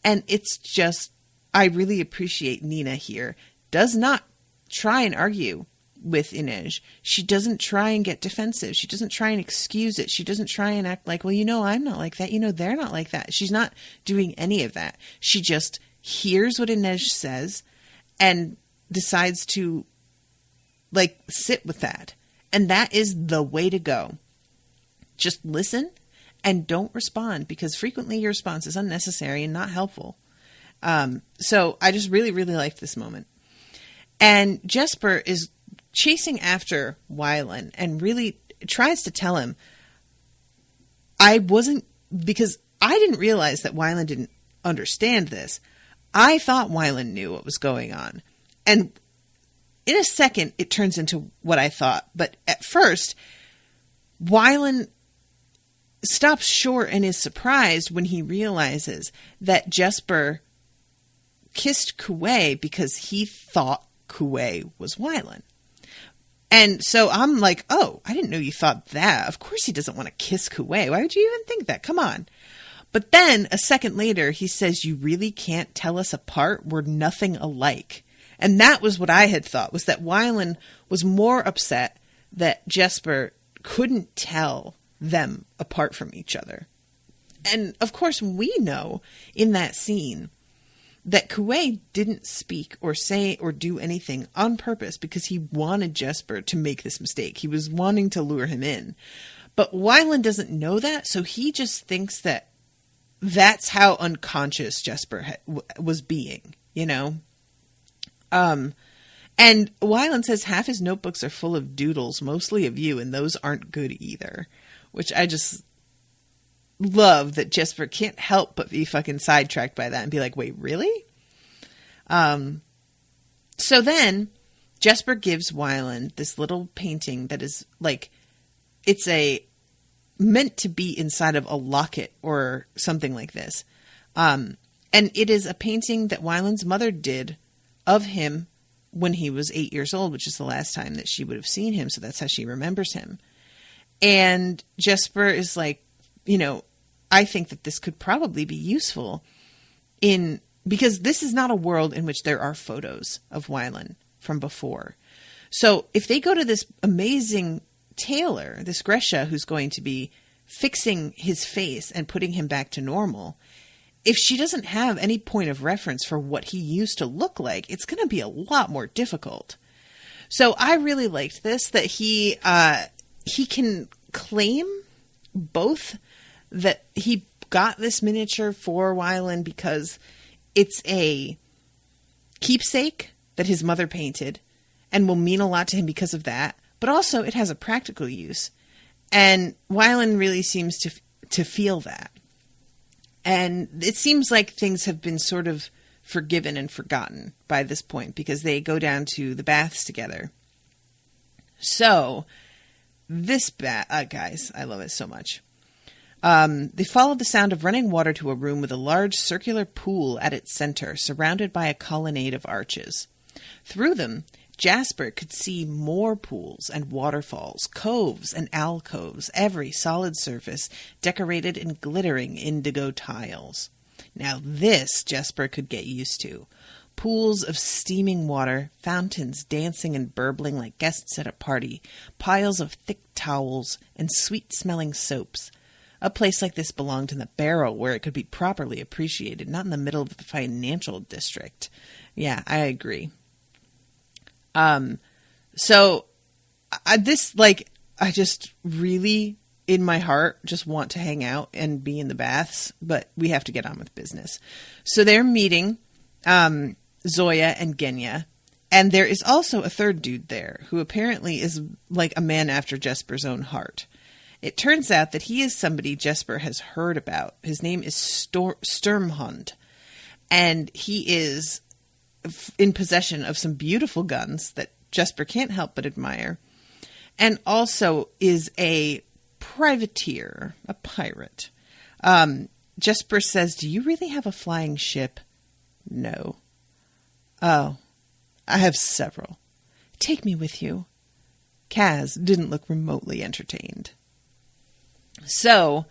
And it's just, I really appreciate Nina here does not try and argue with Inej. She doesn't try and get defensive. She doesn't try and excuse it. She doesn't try and act like, well, you know, I'm not like that. You know, they're not like that. She's not doing any of that. She just hears what Inej says and decides to, like, sit with that. And that is the way to go. Just listen and don't respond, because frequently your response is unnecessary and not helpful. So I just really, really liked this moment. And Jesper is chasing after Wylan and really tries to tell him, because I didn't realize that Wylan didn't understand this. I thought Wylan knew what was going on. And in a second, it turns into what I thought. But at first, Wylan stops short and is surprised when he realizes that Jesper kissed Kuwei because he thought Kuwei was Wylan. And so I'm like, oh, I didn't know you thought that. Of course he doesn't want to kiss Kuwei. Why would you even think that? Come on. But then a second later, he says, you really can't tell us apart? We're nothing alike. And that was what I had thought, was that Wylan was more upset that Jesper couldn't tell them apart from each other. And of course, we know in that scene that Kuwei didn't speak or say or do anything on purpose because he wanted Jesper to make this mistake. He was wanting to lure him in. But Wylan doesn't know that, so he just thinks that that's how unconscious Jesper was being, you know? And Wylan says half his notebooks are full of doodles, mostly of you, and those aren't good either. Which I just love that Jesper can't help but be fucking sidetracked by that and be like, wait, really? So then Jesper gives Wylan this little painting that is like, it's meant to be inside of a locket or something like this. And it is a painting that Wylan's mother did of him when he was 8 years old, which is the last time that she would have seen him. So that's how she remembers him. And Jesper is like, you know, I think that this could probably be useful because this is not a world in which there are photos of Wylan from before. So if they go to this amazing tailor, this Gresha, who's going to be fixing his face and putting him back to normal, if she doesn't have any point of reference for what he used to look like, it's going to be a lot more difficult. So I really liked this, that he can claim both that he got this miniature for Wylan because it's a keepsake that his mother painted and will mean a lot to him because of that, but also it has a practical use. And Wylan really seems to feel that. And it seems like things have been sort of forgiven and forgotten by this point because they go down to the baths together. So this guys, I love it so much. They follow the sound of running water to a room with a large circular pool at its center, surrounded by a colonnade of arches. Through them, Jesper could see more pools and waterfalls, coves and alcoves, every solid surface decorated in glittering indigo tiles. Now this Jesper could get used to. Pools of steaming water, fountains dancing and burbling like guests at a party, piles of thick towels, and sweet-smelling soaps. A place like this belonged in the Barrow, where it could be properly appreciated, not in the middle of the financial district. Yeah, I agree. So I just really, in my heart, just want to hang out and be in the baths, but we have to get on with business. So they're meeting, Zoya and Genya, and there is also a third dude there who apparently is like a man after Jesper's own heart. It turns out that he is somebody Jesper has heard about. His name is Sturmhund, and he is in possession of some beautiful guns that Jesper can't help but admire, and also is a privateer, a pirate. Jesper says, "Do you really have a flying ship?" "No." "Oh, I have several. Take me with you." Kaz didn't look remotely entertained. So,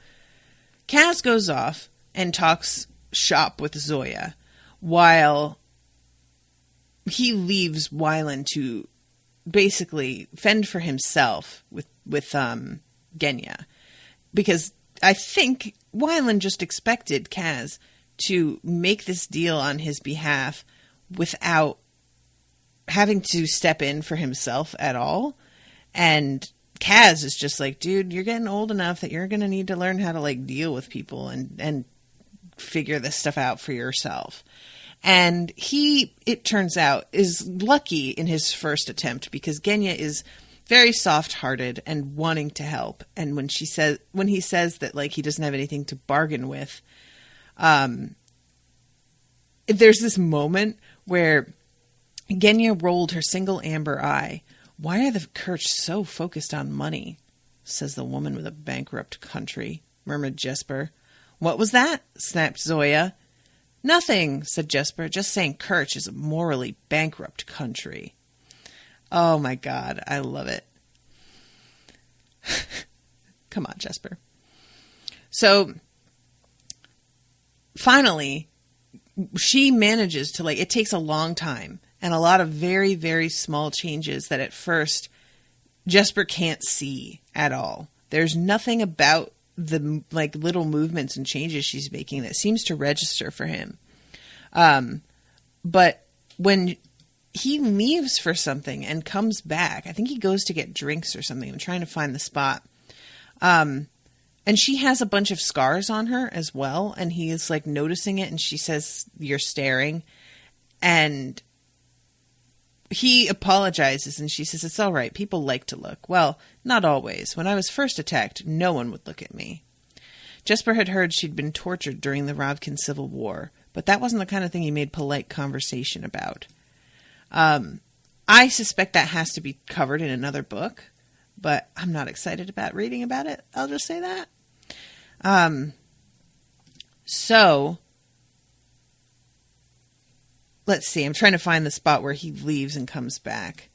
Kaz goes off and talks shop with Zoya, while he leaves Wylan to basically fend for himself with Genya. Because I think Wylan just expected Kaz to make this deal on his behalf without having to step in for himself at all. And Kaz is just like, dude, you're getting old enough that you're going to need to learn how to like deal with people and figure this stuff out for yourself. And he, it turns out, is lucky in his first attempt because Genya is very soft-hearted and wanting to help. And when he says that, like, he doesn't have anything to bargain with, there's this moment where Genya rolled her single amber eye. "Why are the Kirch so focused on money?" says the woman with a bankrupt country, murmured Jesper. "What was that?" snapped Zoya. "Nothing," said Jesper, "just saying Kirch is a morally bankrupt country." Oh my God, I love it. Come on, Jesper. So, finally, she manages to, like, it takes a long time and a lot of very, very small changes that at first Jesper can't see at all. There's nothing about the, like, little movements and changes she's making that seems to register for him. But when he leaves for something and comes back, I think he goes to get drinks or something. I'm trying to find the spot. And she has a bunch of scars on her as well. And he is, like, noticing it. And she says, "You're staring." And he apologizes. And she says, "It's all right. People like to look." "Well, not always. When I was first attacked, no one would look at me." Jesper had heard she'd been tortured during the Ravkan Civil War. But that wasn't the kind of thing he made polite conversation about. I suspect that has to be covered in another book, but I'm not excited about reading about it. I'll just say that. So, let's see. I'm trying to find the spot where he leaves and comes back.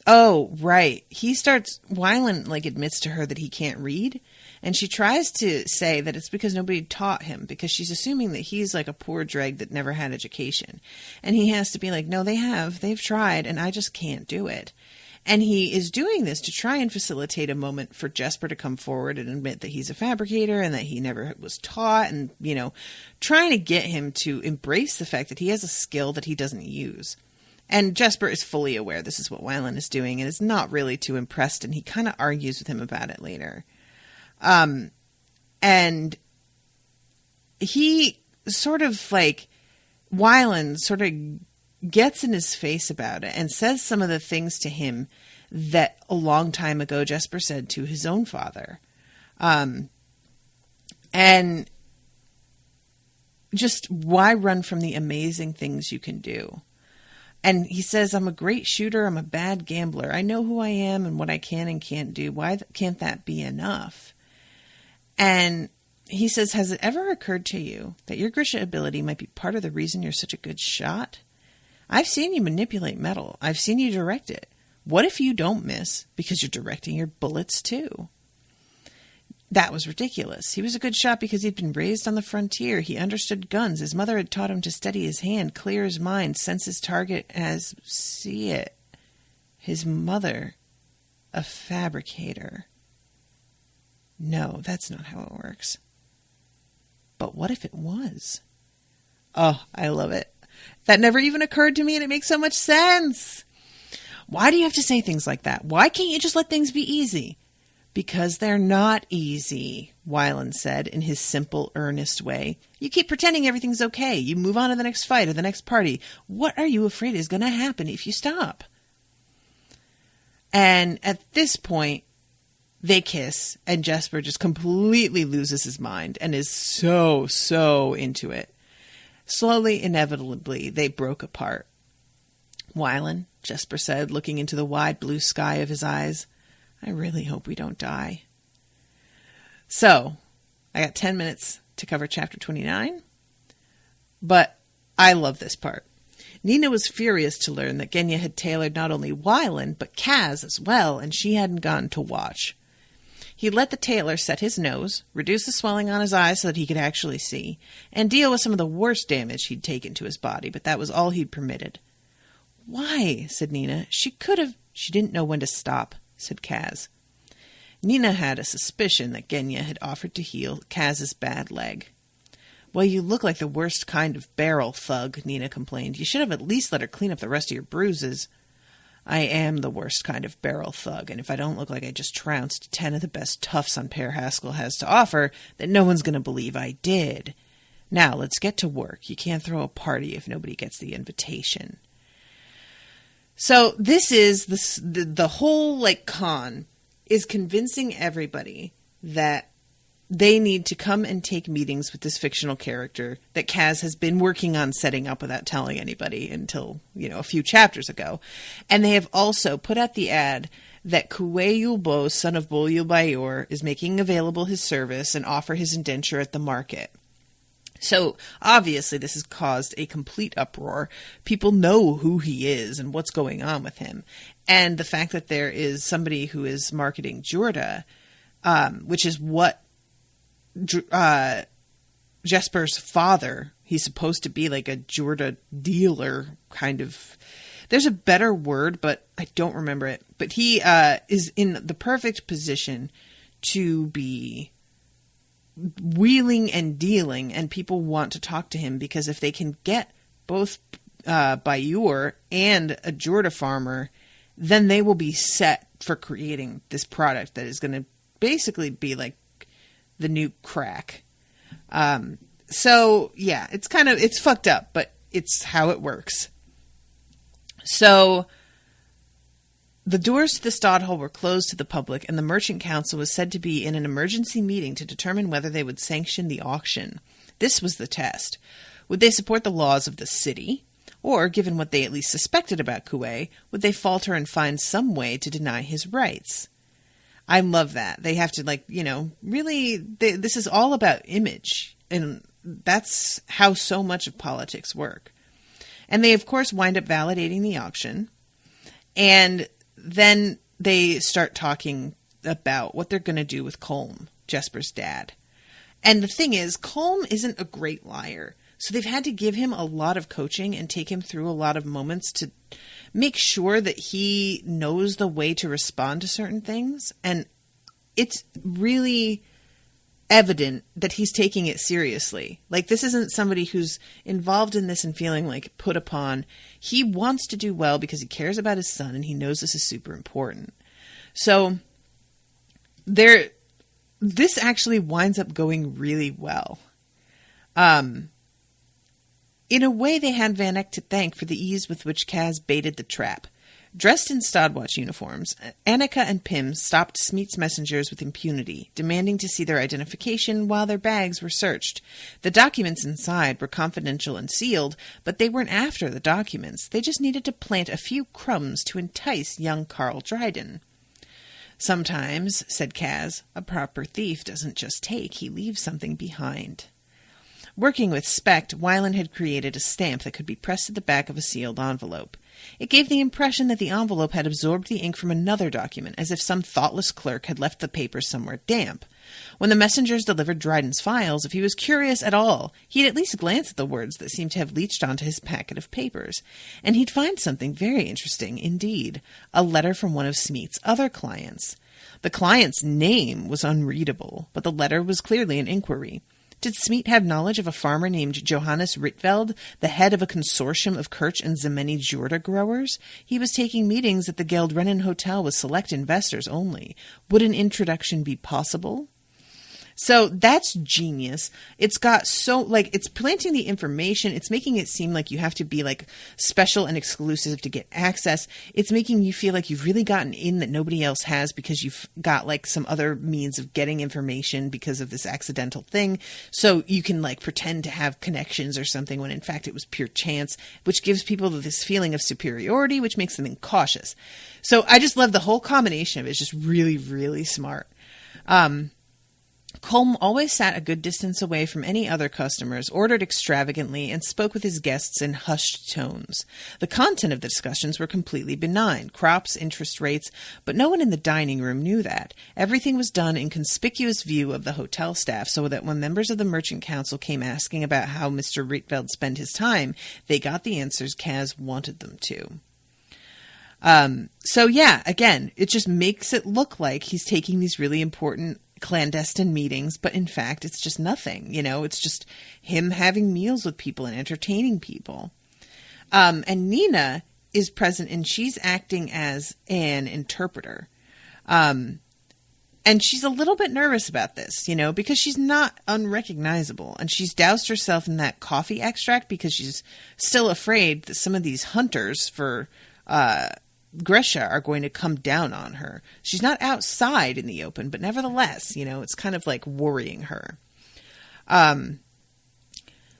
Oh, right. Wylan, like, admits to her that he can't read. And she tries to say that it's because nobody taught him, because she's assuming that he's like a poor dreg that never had education. And he has to be like, "No, they have. They've tried, and I just can't do it." And he is doing this to try and facilitate a moment for Jesper to come forward and admit that he's a fabricator and that he never was taught, and, you know, trying to get him to embrace the fact that he has a skill that he doesn't use. And Jesper is fully aware this is what Wylan is doing and is not really too impressed, and he kind of argues with him about it later. And he sort of, like, Wylan sort of gets in his face about it and says some of the things to him that a long time ago Jesper said to his own father. And just, why run from the amazing things you can do? And he says, "I'm a great shooter. I'm a bad gambler. I know who I am and what I can and can't do. Why can't that be enough?" And he says, "Has it ever occurred to you that your Grisha ability might be part of the reason you're such a good shot? I've seen you manipulate metal. I've seen you direct it. What if you don't miss because you're directing your bullets too?" That was ridiculous. He was a good shot because he'd been raised on the frontier. He understood guns. His mother had taught him to steady his hand, clear his mind, sense his target as see it. His mother, a fabricator. No, that's not how it works. But what if it was? Oh, I love it. That never even occurred to me, and it makes so much sense. Why do you have to say things like that? Why can't you just let things be easy? Because they're not easy, Wylan said in his simple, earnest way. You keep pretending everything's okay. You move on to the next fight or the next party. What are you afraid is going to happen if you stop? And at this point, they kiss, and Jesper just completely loses his mind and is so into it. Slowly, inevitably, they broke apart. "Wylan," Jesper said, looking into the wide blue sky of his eyes, "I really hope we don't die." So, I got 10 minutes to cover chapter 29, but I love this part. Nina was furious to learn that Genya had tailored not only Wylan, but Kaz as well, and she hadn't gone to watch. He let the tailor set his nose, reduce the swelling on his eyes so that he could actually see, and deal with some of the worst damage he'd taken to his body, but that was all he'd permitted. "Why?" said Nina. She didn't know when to stop," said Kaz. Nina had a suspicion that Genya had offered to heal Kaz's bad leg. "Well, you look like the worst kind of barrel thug," Nina complained. "You should have at least let her clean up the rest of your bruises." "I am the worst kind of barrel thug, and if I don't look like I just trounced 10 of the best toughs on Pear Haskell has to offer, then no one's going to believe I did. Now, let's get to work. You can't throw a party if nobody gets the invitation." So this is the whole like con is convincing everybody that they need to come and take meetings with this fictional character that Kaz has been working on setting up without telling anybody until, a few chapters ago. And they have also put out the ad that Kuwe Yulbo, son of Bol Yulbayor, is making available his service and offer his indenture at the market. So, obviously, this has caused a complete uproar. People know who he is and what's going on with him. And the fact that there is somebody who is marketing Jorda, which is what Jesper's father, he's supposed to be like a Jorda dealer kind of. There's a better word, but I don't remember it. But he is in the perfect position to be wheeling and dealing, and people want to talk to him because if they can get both Bayur and a Jorda farmer, then they will be set for creating this product that is going to basically be like the new crack. So yeah, it's fucked up, but it's how it works. So the doors to the Stadhall were closed to the public, and the Merchant Council was said to be in an emergency meeting to determine whether they would sanction the auction. This was the test. Would they support the laws of the city? Or, given what they at least suspected about Kuwe, would they falter and find some way to deny his rights? I love that. They have to, really, this is all about image. And that's how so much of politics work. And they, of course, wind up validating the auction. And then they start talking about what they're going to do with Colm, Jesper's dad. And the thing is, Colm isn't a great liar. So they've had to give him a lot of coaching and take him through a lot of moments to make sure that he knows the way to respond to certain things. And it's really evident that he's taking it seriously. Like, this isn't somebody who's involved in this and feeling like put upon. He wants to do well because he cares about his son and he knows this is super important. So this actually winds up going really well. In a way, they had Van Eck to thank for the ease with which Kaz baited the trap. Dressed in Stadwatch uniforms, Annika and Pym stopped Smeat's messengers with impunity, demanding to see their identification while their bags were searched. The documents inside were confidential and sealed, but they weren't after the documents. They just needed to plant a few crumbs to entice young Carl Dryden. Sometimes, said Kaz, a proper thief doesn't just take, he leaves something behind. Working with Specht, Wylan had created a stamp that could be pressed to the back of a sealed envelope. It gave the impression that the envelope had absorbed the ink from another document, as if some thoughtless clerk had left the paper somewhere damp. When the messengers delivered Dryden's files, if he was curious at all, he'd at least glance at the words that seemed to have leached onto his packet of papers, and he'd find something very interesting indeed, a letter from one of Smeat's other clients. The client's name was unreadable, but the letter was clearly an inquiry. Did Smeat have knowledge of a farmer named Johannes Rietveld, the head of a consortium of Kirch and Zemeni Jorda growers? He was taking meetings at the Geldrennen Hotel with select investors only. Would an introduction be possible? So that's genius. It's got it's planting the information. It's making it seem like you have to be special and exclusive to get access. It's making you feel like you've really gotten in that nobody else has because you've got some other means of getting information because of this accidental thing. So you can pretend to have connections or something when in fact it was pure chance, which gives people this feeling of superiority, which makes them cautious. So I just love the whole combination of it. It's just really, really smart. Colm always sat a good distance away from any other customers, ordered extravagantly, and spoke with his guests in hushed tones. The content of the discussions were completely benign, crops, interest rates, but no one in the dining room knew that. Everything was done in conspicuous view of the hotel staff, so that when members of the Merchant Council came asking about how Mr. Rietveld spent his time, they got the answers Kaz wanted them to. So yeah, again, it just makes it look like he's taking these really important clandestine meetings, but in fact it's just nothing. It's just him having meals with people and entertaining people. And Nina is present, and she's acting as an interpreter. And she's a little bit nervous about this, because she's not unrecognizable, and she's doused herself in that coffee extract because she's still afraid that some of these hunters for Grisha are going to come down on her. She's not outside in the open, but nevertheless, it's kind of like worrying her.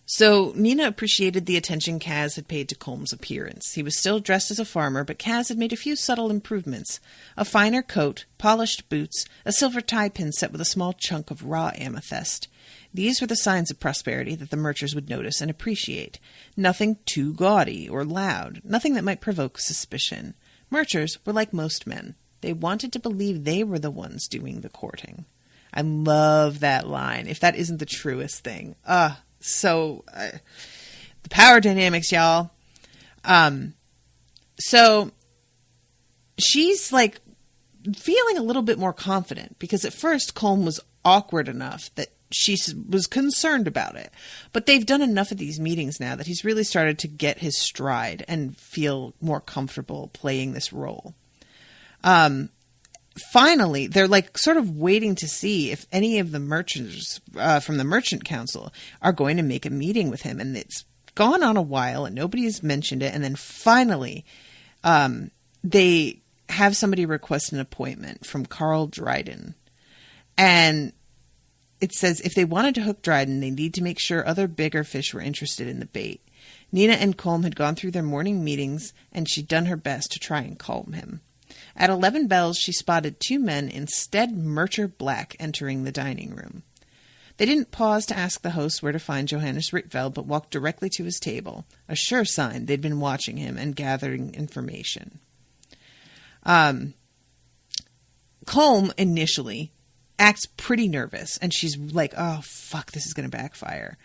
So Nina appreciated the attention Kaz had paid to Colm's appearance. He was still dressed as a farmer, but Kaz had made a few subtle improvements. A finer coat, polished boots, a silver tie pin set with a small chunk of raw amethyst. These were the signs of prosperity that the Murchers would notice and appreciate. Nothing too gaudy or loud, nothing that might provoke suspicion. Murchers were like most men. They wanted to believe they were the ones doing the courting. I love that line, if that isn't the truest thing. The power dynamics, y'all. So she's like feeling a little bit more confident, because at first Colm was awkward enough that she was concerned about it. But they've done enough of these meetings now that he's really started to get his stride and feel more comfortable playing this role. Finally, they're like sort of waiting to see if any of the merchants from the Merchant Council are going to make a meeting with him. And it's gone on a while and nobody has mentioned it. And then finally, they have somebody request an appointment from Carl Dryden. And it says if they wanted to hook Dryden, they need to make sure other bigger fish were interested in the bait. Nina and Colm had gone through their morning meetings, and she'd done her best to try and calm him. At 11 bells, she spotted 2 men in Stead Murcher black entering the dining room. They didn't pause to ask the host where to find Johannes Rietveld, but walked directly to his table, a sure sign they'd been watching him and gathering information. Colm initially acts pretty nervous, and she's like, oh, fuck, this is going to backfire.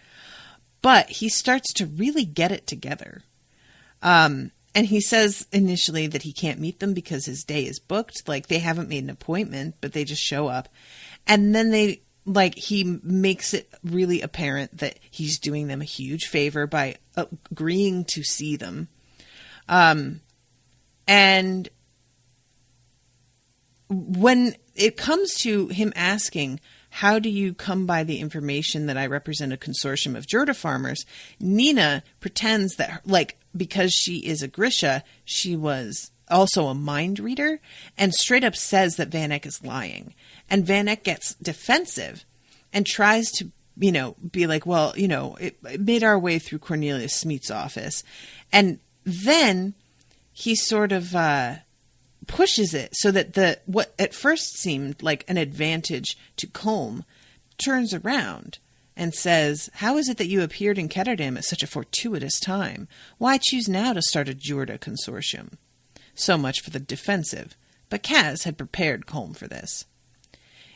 But he starts to really get it together. And he says initially that he can't meet them because his day is booked. Like, they haven't made an appointment, but they just show up. And then he makes it really apparent that he's doing them a huge favor by agreeing to see them. And when it comes to him asking, how do you come by the information that I represent a consortium of Jorda farmers, Nina pretends that, because she is a Grisha, she was also a mind reader, and straight up says that Van Eck is lying. And Van Eck gets defensive and tries to, be like, well, it made our way through Cornelius Smeat's office. And then he sort of pushes it so that what at first seemed like an advantage to Colm turns around and says, how is it that you appeared in Ketterdam at such a fortuitous time? Why choose now to start a Jorda consortium? So much for the defensive, but Kaz had prepared Colm for this.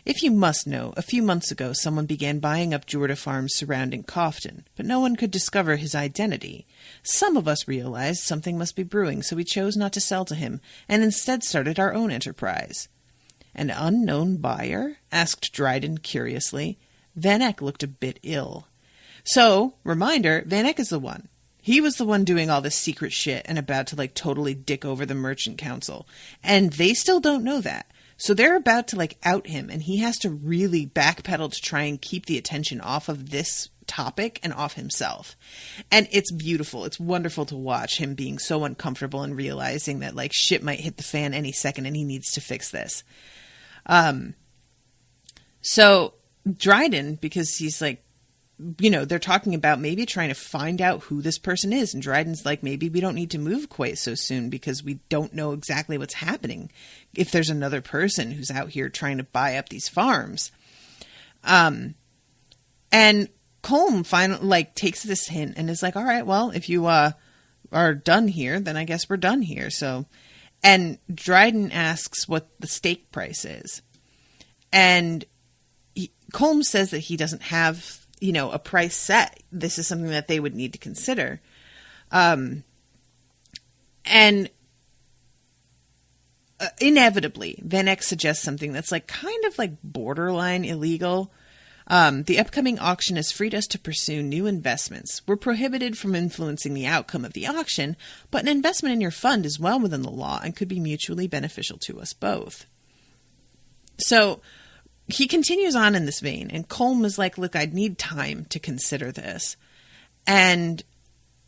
If you must know, a few months ago someone began buying up Jorda farms surrounding Cofton, but no one could discover his identity. Some of us realized something must be brewing, so we chose not to sell to him, and instead started our own enterprise. An unknown buyer? Asked Dryden curiously. Van Eck looked a bit ill. So, reminder, Van Eck is the one. He was the one doing all this secret shit and about to totally dick over the Merchant Council. And they still don't know that. So they're about to out him, and he has to really backpedal to try and keep the attention off of this topic and off himself. And it's beautiful. It's wonderful to watch him being so uncomfortable and realizing that shit might hit the fan any second and he needs to fix this. So Dryden, because he's they're talking about maybe trying to find out who this person is. And Dryden's like, maybe we don't need to move quite so soon because we don't know exactly what's happening if there's another person who's out here trying to buy up these farms. And Colm finally takes this hint and is like, all right, well, if you are done here, then I guess we're done here. So, and Dryden asks what the stake price is. And Colm says that he doesn't have a price set. This is something that they would need to consider. And inevitably, Van Eck suggests something that's kind of borderline illegal. The upcoming auction has freed us to pursue new investments. We're prohibited from influencing the outcome of the auction, but an investment in your fund is well within the law and could be mutually beneficial to us both. So he continues on in this vein, and Colm is like, look, I'd need time to consider this. And,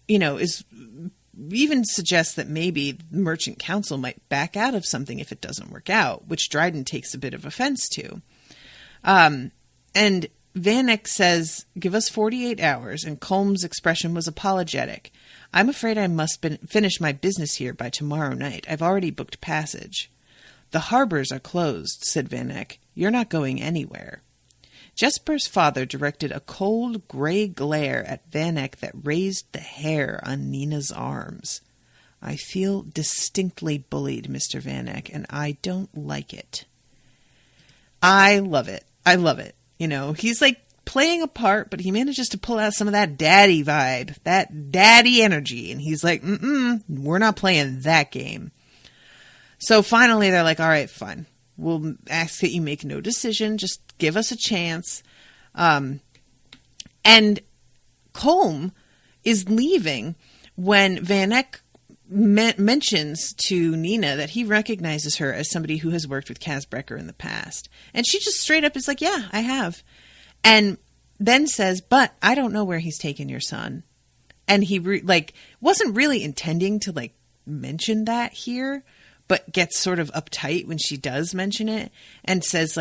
is even suggests that maybe the Merchant Council might back out of something if it doesn't work out, which Dryden takes a bit of offense to. And Van Eyck says, give us 48 hours, and Colm's expression was apologetic. I'm afraid I must finish my business here by tomorrow night. I've already booked passage. The harbors are closed, said Van Eyck. You're not going anywhere. Jesper's father directed a cold, gray glare at Van Eyck that raised the hair on Nina's arms. I feel distinctly bullied, Mr. Van Eyck, and I don't like it. I love it. I love it. You know, he's like playing a part, but he manages to pull out some of that daddy vibe, that daddy energy. And he's like, we're not playing that game. So finally they're like, all right, fine. We'll ask that you make no decision. Just give us a chance. And Colm is leaving when Van Eyck mentions to Nina that he recognizes her as somebody who has worked with Kaz Brekker in the past. And she just straight up is like, yeah, I have. And then says, but I don't know where he's taken your son. And he wasn't really intending to mention that here, but gets sort of uptight when she does mention it and says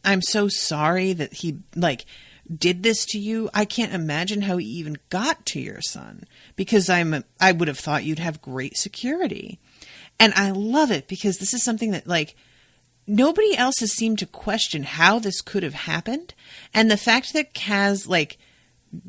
I'm so sorry that he did this to you. I can't imagine how he even got to your son, because I would have thought you'd have great security. And I love it because this is something that nobody else has seemed to question how this could have happened. And the fact that Kaz,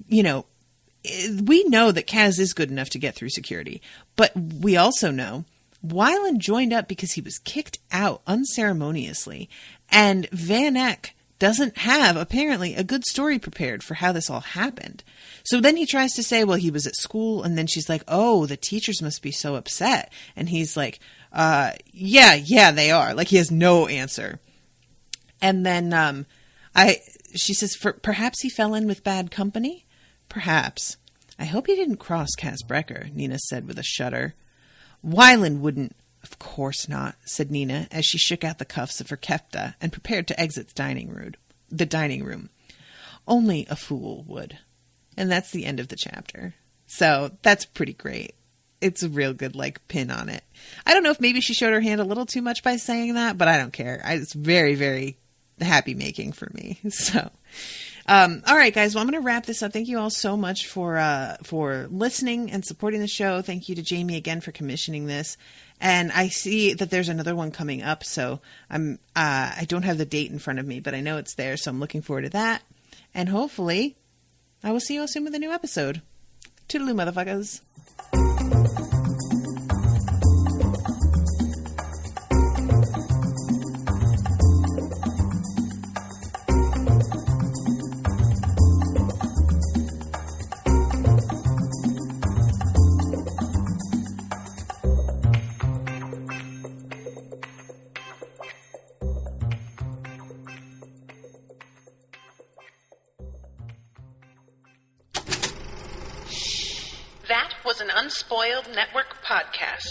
we know that Kaz is good enough to get through security, but we also know Wylan joined up because he was kicked out unceremoniously, and Van Eyck doesn't have, apparently, a good story prepared for how this all happened. So then he tries to say, well, he was at school, and then she's like, oh, the teachers must be so upset. And he's like, yeah, they are. He has no answer. And then she says, perhaps he fell in with bad company? Perhaps. I hope he didn't cross Kaz Brekker, Nina said with a shudder. Wylan wouldn't. Of course not, said Nina as she shook out the cuffs of her kefta and prepared to exit the dining room. Only a fool would. And that's the end of the chapter. So that's pretty great. It's a real good pin on it. I don't know if maybe she showed her hand a little too much by saying that, but I don't care. It's very, very happy making for me. So, all right, guys. Well, I'm going to wrap this up. Thank you all so much for listening and supporting the show. Thank you to Jaime again for commissioning this. And I see that there's another one coming up, so I don't have the date in front of me, but I know it's there, so I'm looking forward to that. And hopefully, I will see you all soon with a new episode. Toodaloo, motherfuckers. That was an Unspoiled Network podcast.